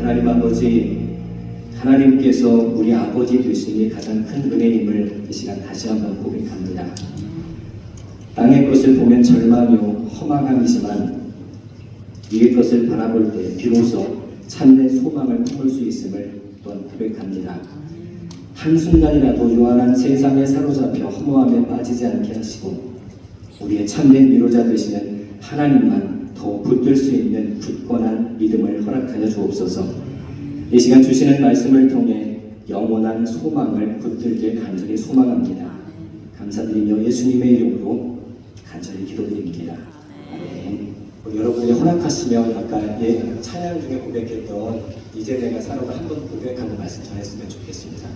하나님 아버지, 하나님께서 우리 아버지 되심이 가장 큰 은혜임을 이 시간 다시 한번 고백합니다. 땅의 것을 보면 절망이요 허망함이지만 위의 것을 바라볼 때 비로소 참된 소망을 품을 수 있음을 또한 고백합니다. 한순간이라도 요한한 세상에 사로잡혀 허무함에 빠지지 않게 하시고 우리의 참된 위로자 되시는 하나님만 더 붙들 수 있는 굳건한 믿음을 허락하여 주옵소서. 이 시간 주시는 말씀을 통해 영원한 소망을 붙들길 간절히 소망합니다. 감사드리며 예수님의 이름으로 간절히 기도드립니다. 아멘. 여러분이 허락하시면 아까 찬양 중에 고백했던 이제 내가 살아가 한번 고백하고 말씀 전했으면 좋겠습니다.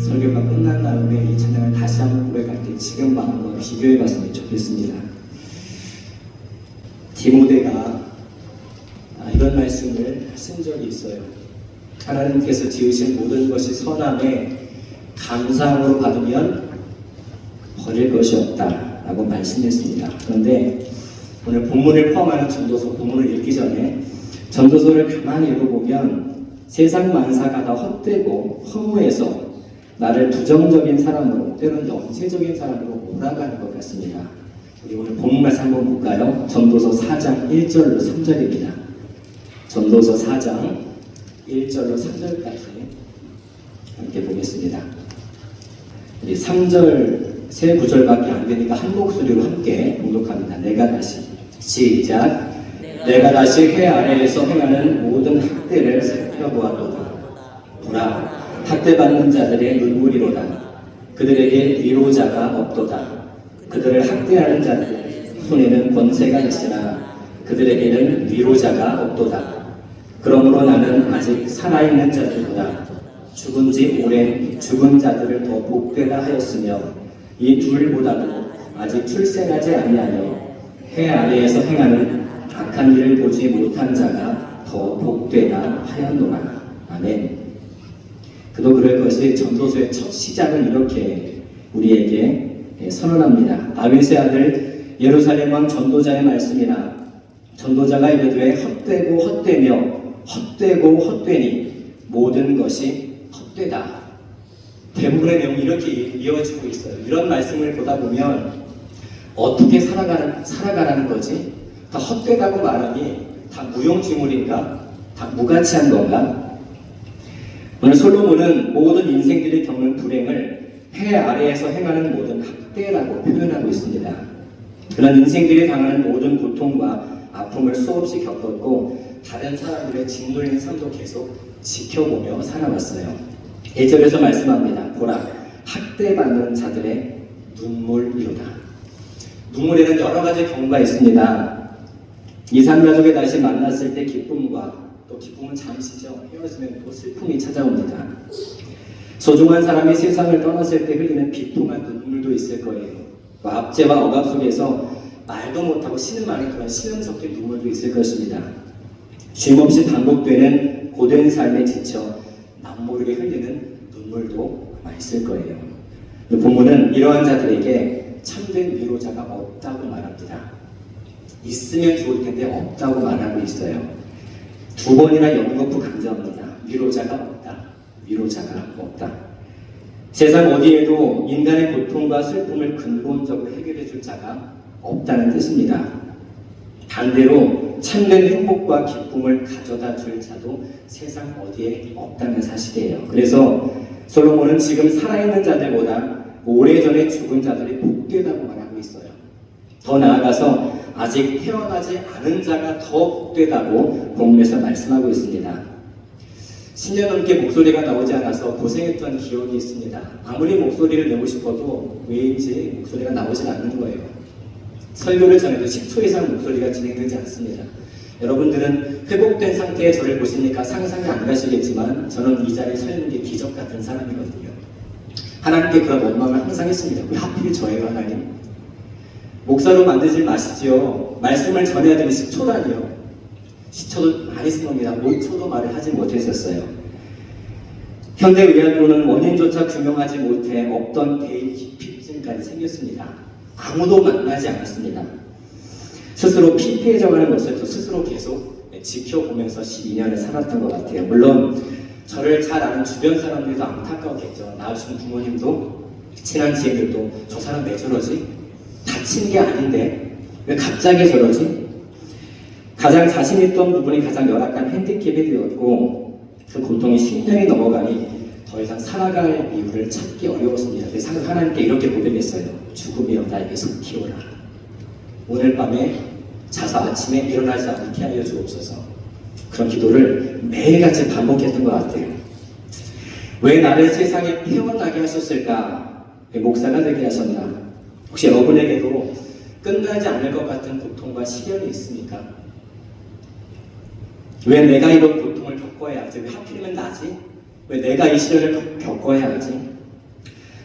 설교가 끝난 다음에 이 찬양을 다시 한번 고백할 때 지금과 한번 비교해 봤으면 좋겠습니다. 디모데가 이런 말씀을 쓴 적이 있어요. 하나님께서 지으신 모든 것이 선함에 감사함으로 받으면 버릴 것이 없다 라고 말씀했습니다. 그런데 오늘 본문을 포함하는 전도서 본문을 읽기 전에 전도서를 가만히 읽어보면 세상 만사가 다 헛되고 허무해서 나를 부정적인 사람으로 때로는 영세적인 사람으로 몰아가는 것 같습니다. 우리 오늘 본문 말씀 한번 볼까요? 전도서 4장 1절로 3절입니다. 전도서 4장 1절로 3절까지 함께 보겠습니다. 우리 3절 세 구절밖에 안 되니까 한 목소리로 함께 공독합니다. 내가 다시 시작. 내가 다시 해 아래에서 행하는 모든 학대를 살펴보았도다. 보라, 학대받는 자들의 눈물이로다. 그들에게 위로자가 없도다. 그들을 학대하는 자들 손에는 권세가 있으나 그들에게는 위로자가 없도다. 그러므로 나는 아직 살아있는 자들보다 죽은 지 오랜 죽은 자들을 더 복되다 하였으며 이 둘보다도 아직 출생하지 아니하여 해 아래에서 행하는 악한 일을 보지 못한 자가 더 복되다 하였노라. 아멘. 그도 그럴 것이 전도서의 첫 시작은 이렇게 우리에게 선언합니다. 다윗의 아들 예루살렘 왕 전도자의 말씀이라. 전도자가 이르되 헛되고 헛되며 헛되고 헛되니 모든 것이 헛되다. 대부분의 내용이 이렇게 이어지고 있어요. 이런 말씀을 보다 보면 어떻게 살아가라는 거지? 다 헛되다고 말하니 다 무용지물인가? 다 무가치한 건가? 오늘 솔로몬은 모든 인생들이 겪는 불행을 해 아래에서 행하는 모든 학대라고 표현하고 있습니다. 그런 인생들이 당하는 모든 고통과 아픔을 수없이 겪었고 다른 사람들의 짓눌린 삶도 계속 지켜보며 살아왔어요. 1절에서 말씀합니다. 보라, 학대받는 자들의 눈물이로다. 눈물에는 여러 가지 경우가 있습니다. 이산가족이 다시 만났을 때 기쁨과 또 기쁨은 잠시죠. 헤어지면 또 슬픔이 찾아옵니다. 소중한 사람이 세상을 떠났을 때 흘리는 비통한 눈물도 있을 거예요. 또 압제와 억압 속에서 말도 못하고 신음하는 그런 신음 섞인 눈물도 있을 것입니다. 쉼없이 반복되는 고된 삶에 지쳐 남모르게 흘리는 눈물도 아마 있을 거예요. 본문은 이러한 자들에게 참된 위로자가 없다고 말합니다. 있으면 좋을 텐데 없다고 말하고 있어요. 두 번이나 연거푸 강조합니다. 위로자가 없다. 위로자가 없다. 세상 어디에도 인간의 고통과 슬픔을 근본적으로 해결해 줄 자가 없다는 뜻입니다. 반대로 참된 행복과 기쁨을 가져다 줄 자도 세상 어디에 없다는 사실이에요. 그래서 솔로몬은 지금 살아있는 자들보다 오래전에 죽은 자들이 복되다고 말하고 있어요. 더 나아가서 아직 태어나지 않은 자가 더 복되다고 본문에서 말씀하고 있습니다. 10년 넘게 목소리가 나오지 않아서 고생했던 기억이 있습니다. 아무리 목소리를 내고 싶어도 왜인지 목소리가 나오지 않는 거예요. 설교를 전해도 10초 이상 목소리가 진행되지 않습니다. 여러분들은 회복된 상태의 저를 보시니까 상상이 안 가시겠지만 저는 이 자리에 서 있는 게 기적 같은 사람이거든요. 하나님께 그런 원망을 항상 했습니다. 왜 하필 저예요, 하나님? 목사로 만들지 마시지요. 말씀을 전해야 되는 10초단이요. 10초도 많이 쓴 겁니다. 5초도 말을 하지 못했었어요. 현대의학으로는 원인조차 규명하지 못해 없던 대인 기피증까지 생겼습니다. 아무도 만나지 않았습니다. 스스로 피폐해져가는 것을 또 스스로 계속 지켜보면서 12년을 살았던 것 같아요. 물론 저를 잘 아는 주변 사람들도 안타까웠겠죠. 낳아주신 부모님도 친한 지인들도 저 사람 왜 저러지? 다친 게 아닌데 왜 갑자기 저러지? 가장 자신 있던 부분이 가장 열악한 핸디캡이 되었고 그 고통이 10년이 넘어가니 더 이상 살아갈 이유를 찾기 어려웠습니다. 그래서 하나님께 이렇게 고백했어요. 죽음이여 나에게 속히오라. 오늘 밤에 자서 아침에 일어나지 않게 하여 주옵소서. 그런 기도를 매일같이 반복했던 것 같아요. 왜 나를 세상에 태어나게 하셨을까? 왜 목사가 되게 하셨나? 혹시 여러분에게도 끝나지 않을 것 같은 고통과 시련이 있습니까? 왜 내가 이런 고통을 겪어야 하지? 왜 하필이면 나지? 왜 내가 이 시련을 겪어야 하지?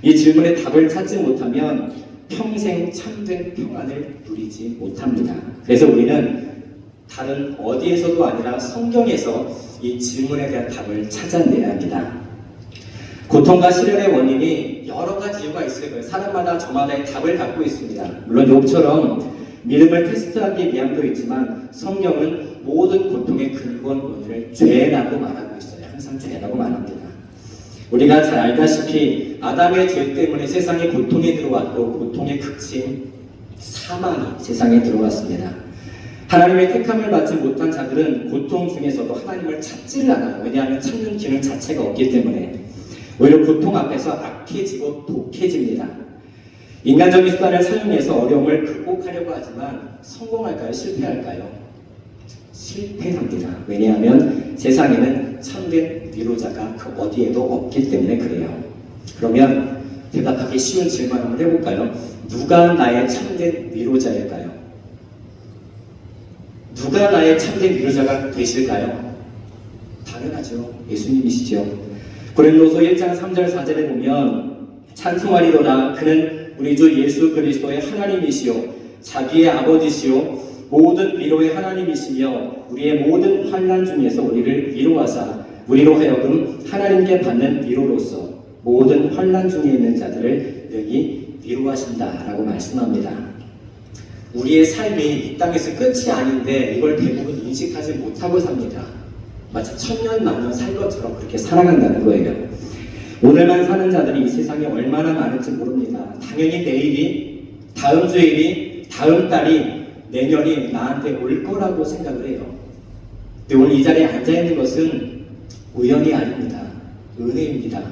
이 질문에 답을 찾지 못하면 평생 참된 평안을 누리지 못합니다. 그래서 우리는 다른 어디에서도 아니라 성경에서 이 질문에 대한 답을 찾아내야 합니다. 고통과 시련의 원인이 여러 가지 이유가 있을 거예요. 사람마다 저마다의 답을 갖고 있습니다. 물론 욥처럼 믿음을 테스트하기 위함도 있지만 성경은 모든 고통의 근본 원인을 죄라고 말하고 있어요. 항상 죄라고 말합니다. 우리가 잘 알다시피 아담의 죄 때문에 세상에 고통이 들어왔고 고통의 극치인 사망이 세상에 들어왔습니다. 하나님의 택함을 받지 못한 자들은 고통 중에서도 하나님을 찾지를 않아요. 왜냐하면 찾는 기능 자체가 없기 때문에 오히려 고통 앞에서 악해지고 독해집니다. 인간적인 수단을 사용해서 어려움을 극복하려고 하지만 성공할까요? 실패할까요? 실패합니다. 왜냐하면 세상에는 참된 위로자가 그 어디에도 없기 때문에 그래요. 그러면 대답하기 쉬운 질문 한번 해볼까요? 누가 나의 참된 위로자일까요? 누가 나의 참된 위로자가 되실까요? 당연하죠. 예수님이시죠. 고린도서 1장 3절 4절에 보면 찬송하리로다 그는 우리 주 예수 그리스도의 하나님이시요 자기의 아버지시요 모든 위로의 하나님이시며 우리의 모든 환난 중에서 우리를 위로하사 우리로 하여금 하나님께 받는 위로로서 모든 환난 중에 있는 자들을 능히 위로하신다라고 말씀합니다. 우리의 삶이 이 땅에서 끝이 아닌데 이걸 대부분 인식하지 못하고 삽니다. 마치 천년 만년 살 것처럼 그렇게 살아간다는 거예요. 오늘만 사는 자들이 이 세상에 얼마나 많은지 모릅니다. 당연히 내일이, 다음 주일이, 다음 달이, 내년이 나한테 올 거라고 생각을 해요. 근데 오늘 이 자리에 앉아있는 것은 우연이 아닙니다. 은혜입니다.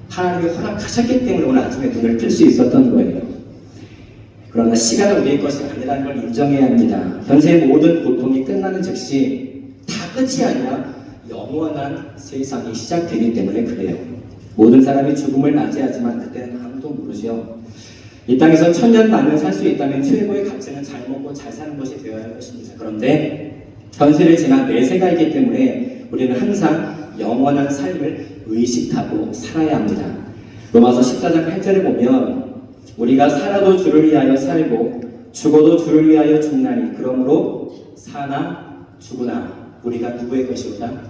하나님이 허락하셨기 때문에 오늘 아침에 눈을 뜰 수 있었던 거예요. 그러나 시간은 우리의 것이 아니라는 걸 인정해야 합니다. 현세의 모든 고통이 끝나는 즉시 다 끝이 아니라 영원한 세상이 시작되기 때문에 그래요. 모든 사람이 죽음을 맞이하지만 그때는 아무도 모르죠. 이 땅에서 천년 만년 살 수 있다면 최고의 가치는 잘 먹고 잘 사는 것이 되어야 할 것입니다. 그런데 현세를 지난 내세가 있기 때문에 우리는 항상 영원한 삶을 의식하고 살아야 합니다. 로마서 14장 8절에 보면 우리가 살아도 주를 위하여 살고 죽어도 주를 위하여 죽나니 그러므로 사나 죽으나 우리가 누구의 것이오다?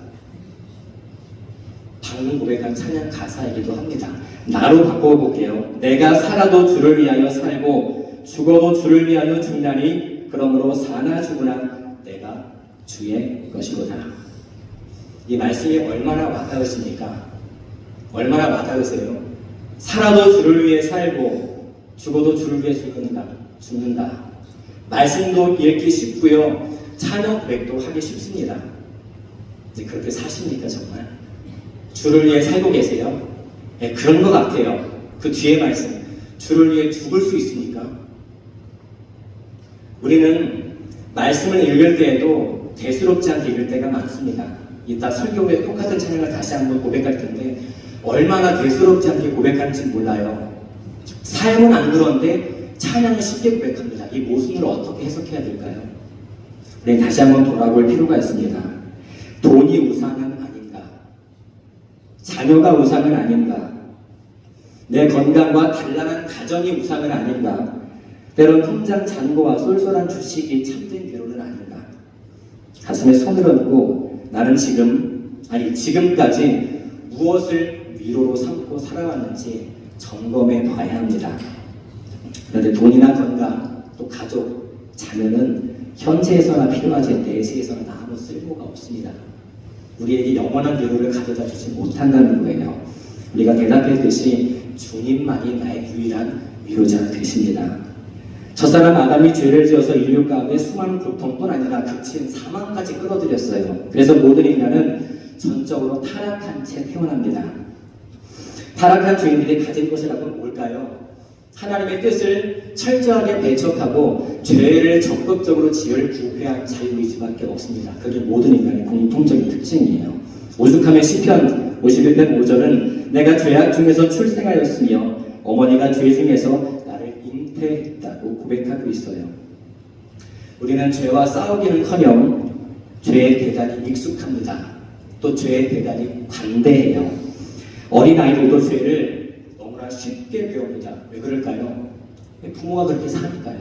방금 고백한 찬양 가사이기도 합니다. 나로 바꿔볼게요. 내가 살아도 주를 위하여 살고 죽어도 주를 위하여 죽나니 그러므로 사나 죽으나 내가 주의 것이로다. 이 말씀이 얼마나 와닿으십니까? 얼마나 와닿으세요? 살아도 주를 위해 살고 죽어도 주를 위해 죽는다. 말씀도 읽기 쉽고요. 찬양 고백도 하기 쉽습니다. 이제 그렇게 사십니까 정말? 주를 위해 살고 계세요? 네, 그런 것 같아요. 그 뒤에 말씀, 주를 위해 죽을 수 있습니까? 우리는 말씀을 읽을 때에도 대수롭지 않게 읽을 때가 많습니다. 이따 설교 후에 똑같은 찬양을 다시 한번 고백할 텐데 얼마나 대수롭지 않게 고백하는지 몰라요. 삶은 안 그런데 찬양을 쉽게 고백합니다. 이 모순을 어떻게 해석해야 될까요? 우리 다시 한번 돌아볼 필요가 있습니다. 돈이 우상은 아닌가? 자녀가 우상은 아닌가? 내 건강과 단란한 가정이 우상은 아닌가? 때론 통장 잔고와 쏠쏠한 주식이 참된 위로는 아닌가? 가슴에 손을 얹고 나는 지금까지 무엇을 위로로 삼고 살아왔는지 점검해 봐야 합니다. 그런데 돈이나 건강, 또 가족, 자녀는 현세에서나 필요하지 내세에서는 아무 쓸모가 없습니다. 우리에게 영원한 위로를 가져다 주지 못한다는 거예요. 우리가 대답했듯이 주님만이 나의 유일한 위로자 되십니다. 첫사람 아담이 죄를 지어서 인류 가운데 수많은 고통뿐 아니라 극치인 사망까지 끌어들였어요. 그래서 모든 인간은 전적으로 타락한 채 태어납니다. 타락한 주인들이 가진 것이라고는 뭘까요? 하나님의 뜻을 철저하게 배척하고 죄를 적극적으로 지을 부패한 자유의지밖에 없습니다. 그게 모든 인간의 공통적인 특징이에요. 오죽하면 시편 51편 5절은 내가 죄악 중에서 출생하였으며 어머니가 죄 중에서 나를 잉태했다고 고백하고 있어요. 우리는 죄와 싸우기는커녕 죄에 대단히 익숙합니다. 또 죄에 대단히 관대해요. 어린아이들도 죄를 너무나 쉽게 배웁니다. 왜 그럴까요? 부모가 그렇게 사니까요.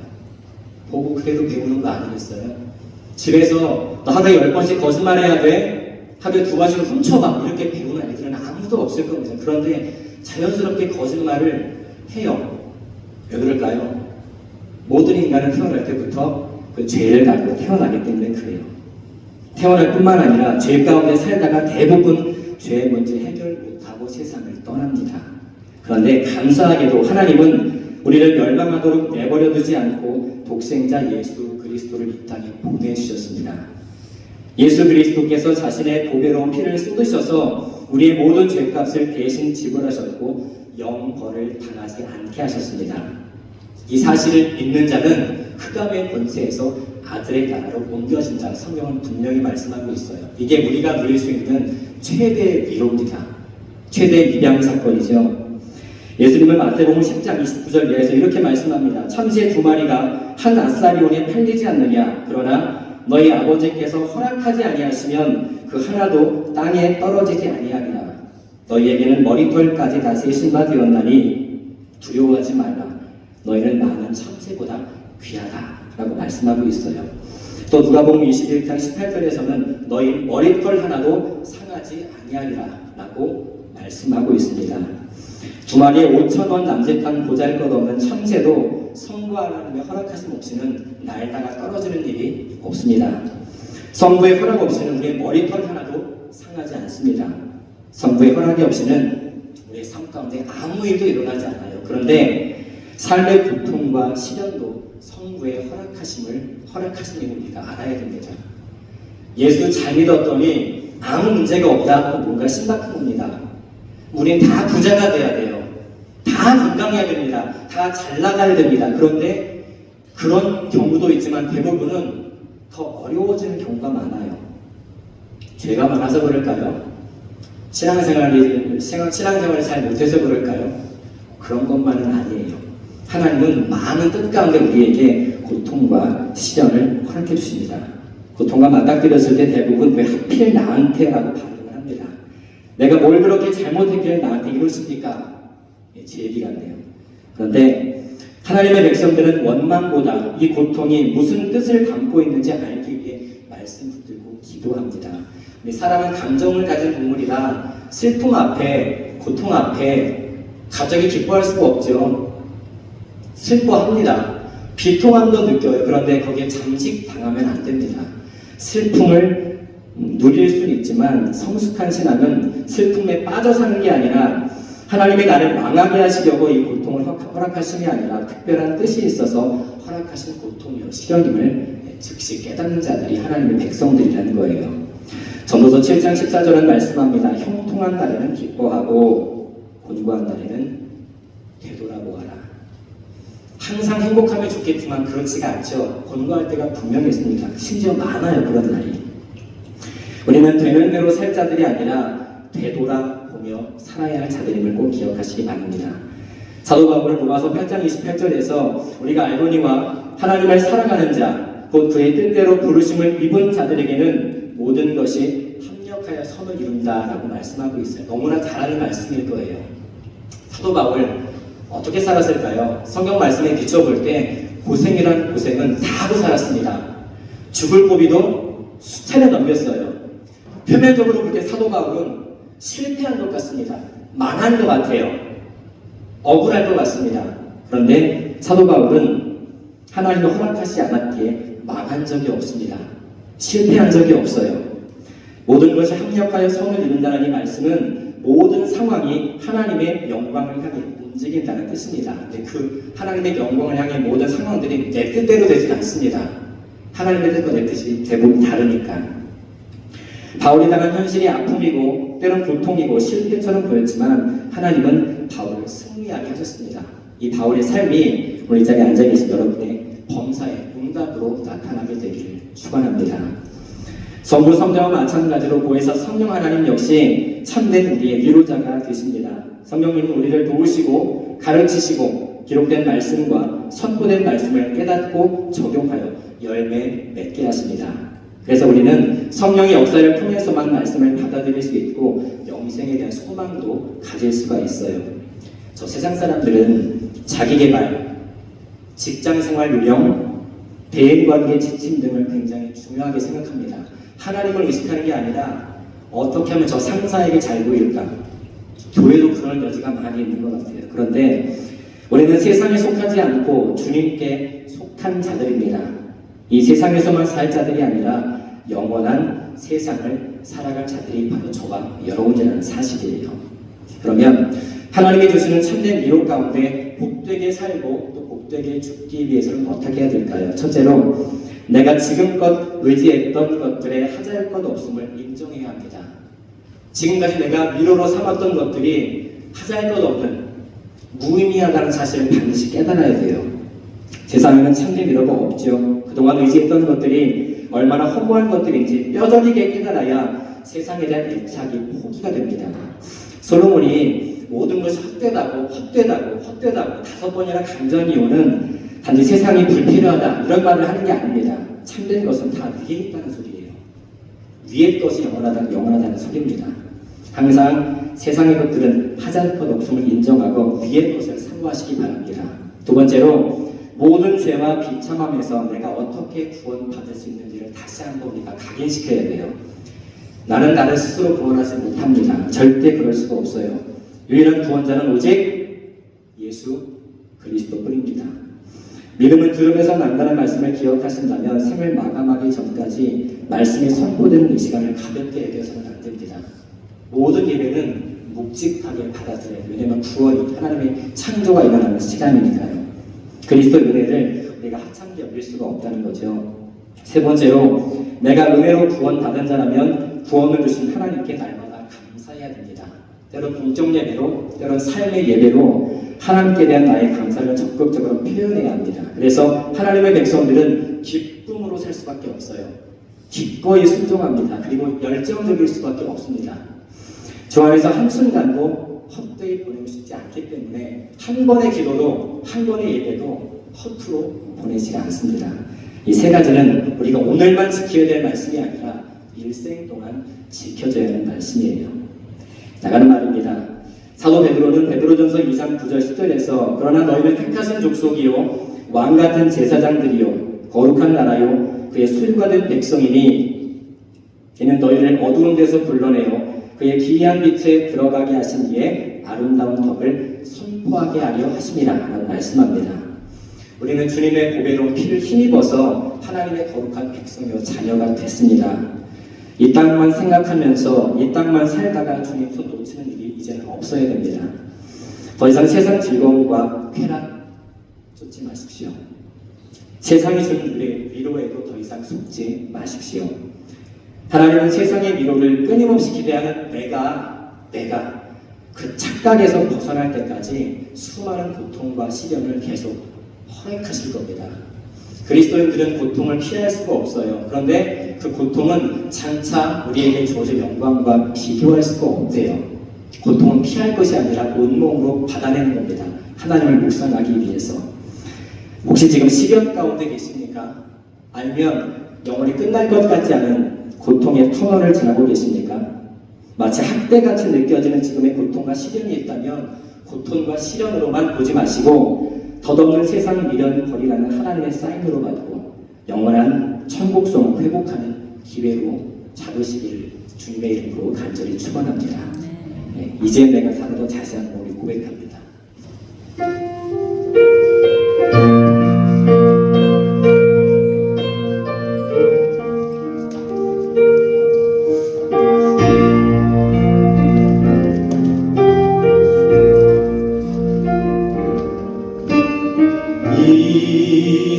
보고 그래도 배우는 거 아니겠어요? 집에서 너 하루에 10번씩 거짓말해야 돼? 하루에 2번씩 훔쳐봐. 이렇게 배우는 아이들은 아무도 없을 겁니다. 그런데 자연스럽게 거짓말을 해요. 왜 그럴까요? 모든 인간은 태어날 때부터 그 죄를 가지고 태어나기 때문에 그래요. 태어날 뿐만 아니라 죄 가운데 살다가 대부분 죄의 문제 해결 못하고 세상을 떠납니다. 그런데 감사하게도 하나님은 우리를 멸망하도록 내버려두지 않고 독생자 예수 그리스도를 이 땅에 보내주셨습니다. 예수 그리스도께서 자신의 보배로운 피를 쏟으셔서 우리의 모든 죄값을 대신 지불하셨고 영벌을 당하지 않게 하셨습니다. 이 사실을 믿는 자는 흑암의 권세에서 아들의 나라로 옮겨진다. 성경은 분명히 말씀하고 있어요. 이게 우리가 누릴 수 있는 최대의 위로입니다. 최대의 입양 사건이죠. 예수님은 마태복음 10장 29절 이하에서 이렇게 말씀합니다. 참새 2마리가 한 아사리온에 팔리지 않느냐? 그러나 너희 아버지께서 허락하지 아니하시면 그 하나도 땅에 떨어지지 아니하리라. 너희에게는 머리털까지 다 세신 바 되었나니 두려워하지 말라. 너희는 많은 참새보다 귀하다 라고 말씀하고 있어요. 또 누가복음 21장 18절에서는 너희 머리털 하나도 상하지 아니하리라 라고 말씀하고 있습니다. 두 마리에 5,000원 남짓한 보잘것없는 참새도 성부 하나님의 허락하심 없이는 날다가 떨어지는 일이 없습니다. 성부의 허락 없이는 우리의 머리털 하나도 상하지 않습니다. 성부의 허락이 없이는 우리의 삶 가운데 아무 일도 일어나지 않아요. 그런데 삶의 고통과 시련도 성부의 허락하심을 우리가 알아야 됩니다. 예수 잘 믿었더니 아무 문제가 없다, 뭔가 심각한 겁니다. 우린 다 부자가 돼야 돼요. 다 건강해야 됩니다. 다 잘 나가야 됩니다. 그런데 그런 경우도 있지만 대부분은 더 어려워지는 경우가 많아요. 죄가 많아서 그럴까요? 신앙생활을 잘 못해서 그럴까요? 그런 것만은 아니에요. 하나님은 많은 뜻 가운데 우리에게 고통과 시련을 허락해 주십니다. 고통과 맞닥뜨렸을 때 대부분 왜 하필 나한테? 라고 반응을 합니다. 내가 뭘 그렇게 잘못했길래 나한테 이러십니까? 제 얘기 같네요. 그런데 하나님의 백성들은 원망보다 이 고통이 무슨 뜻을 담고 있는지 알기 위해 말씀 붙들고 기도합니다. 사람은 감정을 가진 동물이라 슬픔 앞에, 고통 앞에 갑자기 기뻐할 수가 없죠. 슬퍼합니다. 비통함도 느껴요. 그런데 거기에 잠식당하면 안 됩니다. 슬픔을 누릴 수는 있지만 성숙한 신앙은 슬픔에 빠져 사는 게 아니라 하나님이 나를 망하게 하시려고 이 고통을 허락하심이 아니라 특별한 뜻이 있어서 허락하신 고통이요 시련임을 즉시 깨닫는 자들이 하나님의 백성들이라는 거예요. 전도서 7장 14절은 말씀합니다. 형통한 날에는 기뻐하고 곤고한 날에는 되돌아보아라. 항상 행복하면 좋겠지만 그렇지가 않죠. 곤고할 때가 분명히 있습니다. 심지어 많아요. 그런 날이. 우리는 되는 대로 살 자들이 아니라 되돌아보며 살아야 할 자들임을 꼭 기억하시기 바랍니다. 사도 바울은 로마서 8장 28절에서 우리가 알거니와 하나님을 사랑하는 자, 곧 그의 뜻대로 부르심을 입은 자들에게는 모든 것이 합력하여 선을 이룬다라고 말씀하고 있어요. 너무나 잘하는 말씀일 거예요. 사도 바울 어떻게 살았을까요? 성경 말씀에 비춰볼 때 고생이란 고생은 다 하고 살았습니다. 죽을 고비도 수차례 넘겼어요. 표면적으로 볼 때 사도 바울은 실패한 것 같습니다. 망한 것 같아요. 억울할 것 같습니다. 그런데 사도 바울은 하나님이 허락하지 않았기에 망한 적이 없습니다. 실패한 적이 없어요. 모든 것이 합력하여 선을 이룬다는 이 말씀은 모든 상황이 하나님의 영광을 향해 움직인다는 뜻입니다. 근데 그 하나님의 영광을 향해 모든 상황들이 내 뜻대로 되지 않습니다. 하나님의 뜻과 내 뜻이 대부분 다르니까. 바울이 당한 현실이 아픔이고 때론 고통이고 실패처럼 보였지만 하나님은 바울을 승리하게 하셨습니다. 이 바울의 삶이 오늘 이 자리에 앉아 계신 여러분의 범사의 응답으로 나타나게 되기를 축원합니다. 성부 성자와 마찬가지로 보혜사 성령 하나님 역시 참된 우리의 위로자가 되십니다. 성령님은 우리를 도우시고 가르치시고 기록된 말씀과 선포된 말씀을 깨닫고 적용하여 열매 맺게 하십니다. 그래서 우리는 성령의 역사를 통해서만 말씀을 받아들일 수 있고 영생에 대한 소망도 가질 수가 있어요. 저 세상 사람들은 자기개발, 직장생활 유령, 대인관계 지침 등을 굉장히 중요하게 생각합니다. 하나님을 의식하는 게 아니라 어떻게 하면 저 상사에게 잘 보일까? 교회도 그런 여지가 많이 있는 것 같아요. 그런데 우리는 세상에 속하지 않고 주님께 속한 자들입니다. 이 세상에서만 살 자들이 아니라 영원한 세상을 살아갈 자들이 바로 저와 여러분이라는 사실이에요. 그러면 하나님이 주시는 참된 위로 가운데 복되게 살고 또 복되게 죽기 위해서는 어떻게 해야 될까요? 첫째로 내가 지금껏 의지했던 것들에 하자할 것 없음을 인정해야 합니다. 지금까지 내가 위로로 삼았던 것들이 하자할 것 없는 무의미하다는 사실을 반드시 깨달아야 돼요. 세상에는 참된 위로가 없죠. 그동안 의지했던 것들이 얼마나 허무한 것들인지 뼈저리게 깨달아야 세상에 대한 애착이 포기가 됩니다. 솔로몬이 모든 것이 헛되다고 5번이나 간절히 오는 단지 세상이 불필요하다 이런 말을 하는 게 아닙니다. 참된 것은 다 위에 있다는 소리예요. 위의 것이 영원하다는 소리입니다. 항상 세상의 것들은 하자할 것 없음을 인정하고 위의 것을 사모하시기 바랍니다. 두 번째로 모든 죄와 비참함에서 내가 어떻게 구원받을 수 있는지를 다시 한번 우리가 각인시켜야 돼요. 나는 나를 스스로 구원하지 못합니다. 절대 그럴 수가 없어요. 유일한 구원자는 오직 예수 그리스도뿐입니다. 믿음은 들음에서 난다는 말씀을 기억하신다면 생을 마감하기 전까지 말씀이 선포되는 이 시간을 가볍게 여겨서는 안 됩니다. 모든 예배는 묵직하게 받아들여요. 왜냐하면 구원이 하나님의 창조가 일어나는 시간이니까요. 그리스도의 은혜를 우리가 하찮게 여길 수가 없다는 거죠. 세 번째로 내가 은혜로 구원받은 자라면 구원을 주신 하나님께 날마다 감사해야 됩니다. 때론 공적 예배로, 때론 삶의 예배로 하나님께 대한 나의 감사를 적극적으로 표현해야 합니다. 그래서 하나님의 백성들은 기쁨으로 살 수밖에 없어요. 기꺼이 순종합니다. 그리고 열정적일 수밖에 없습니다. 주 안에서 한순간도 헛되이 보내고 싶지 않기 때문에 한 번의 기도도 한 번의 예배도 허투루 보내지가 않습니다. 이 세 가지는 우리가 오늘만 지켜야 될 말씀이 아니라 일생 동안 지켜져야 하는 말씀이에요. 나가는 말입니다. 사도 베드로는 베드로전서 2장 9절 10절에서 그러나 너희는 택하신 족속이요 왕같은 제사장들이요 거룩한 나라요 그의 소유가 백성이니 이는 너희를 어두운 데서 불러내어 그의 기이한 빛에 들어가게 하신 이의 아름다운 덕을 선포하게 하려 하심이라 라고 말씀합니다. 우리는 주님의 보배로운 피를 힘입어서 하나님의 거룩한 백성이요 자녀가 됐습니다. 이 땅만 생각하면서 이 땅만 살다가 주님 손 놓치는 일이 이제는 없어야 됩니다. 더 이상 세상 즐거움과 쾌락 쫓지 마십시오. 세상이 주는 위로에도 더 이상 속지 마십시오. 하나님은 세상의 위로를 끊임없이 기대하는 내가 그 착각에서 벗어날 때까지 수많은 고통과 시련을 계속 허락하실 겁니다. 그리스도인들은 고통을 피할 수가 없어요. 그런데 그 고통은 장차 우리에게 주어질 영광과 비교할 수가 없대요. 고통은 피할 것이 아니라 온몸으로 받아내는 겁니다. 하나님을 묵상하기 위해서. 혹시 지금 시련 가운데 계십니까? 아니면 영원히 끝날 것 같지 않은 고통의 터널을 지나고 계십니까? 마치 학대같이 느껴지는 지금의 고통과 시련이 있다면 고통과 시련으로만 보지 마시고 덧없는 세상 미련 버리라는 하나님의 사인으로 받고 영원한 천국성을 회복하는 기회로 잡으시기를 주님의 이름으로 간절히 축원합니다. 네, 이제 내가 살아도 다시 한번 우리 고백합니다.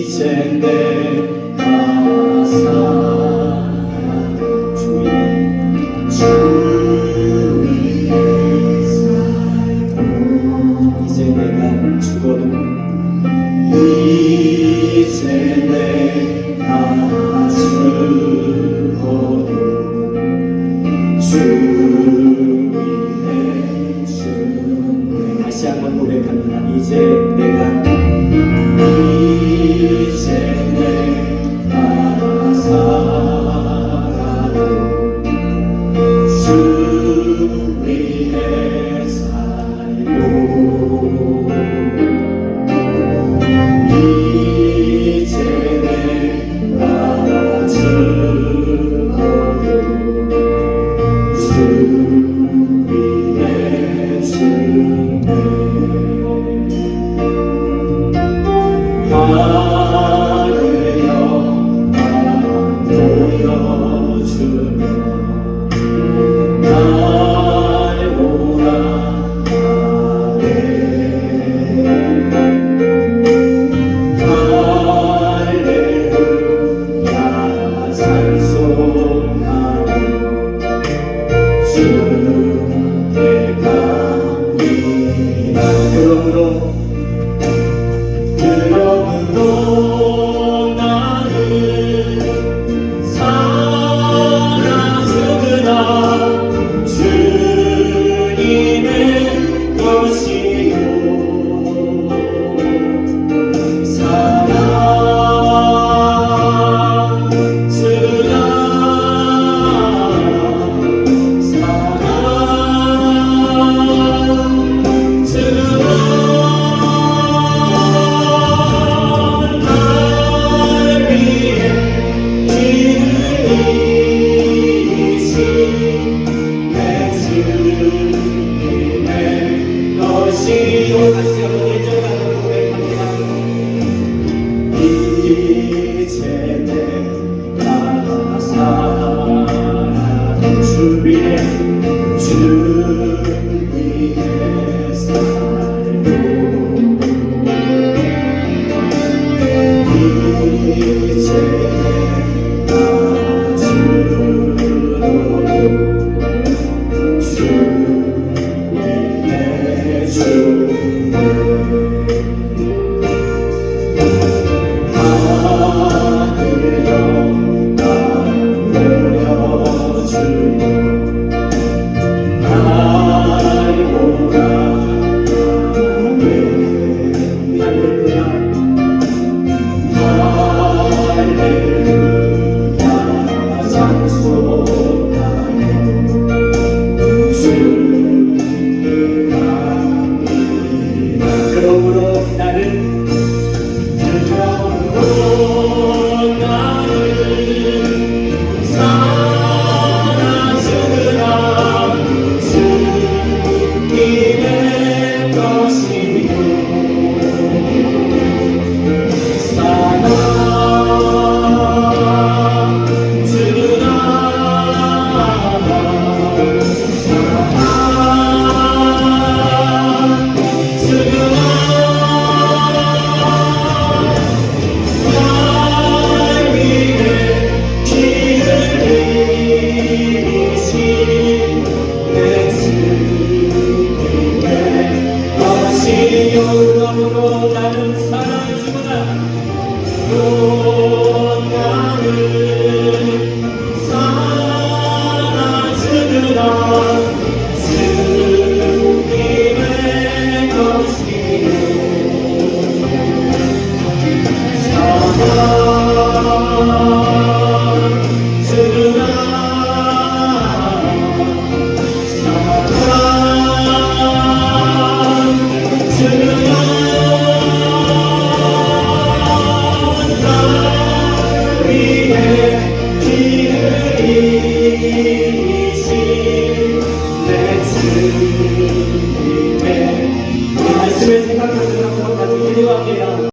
이제 내가 살아 주 위에 살고 아멘.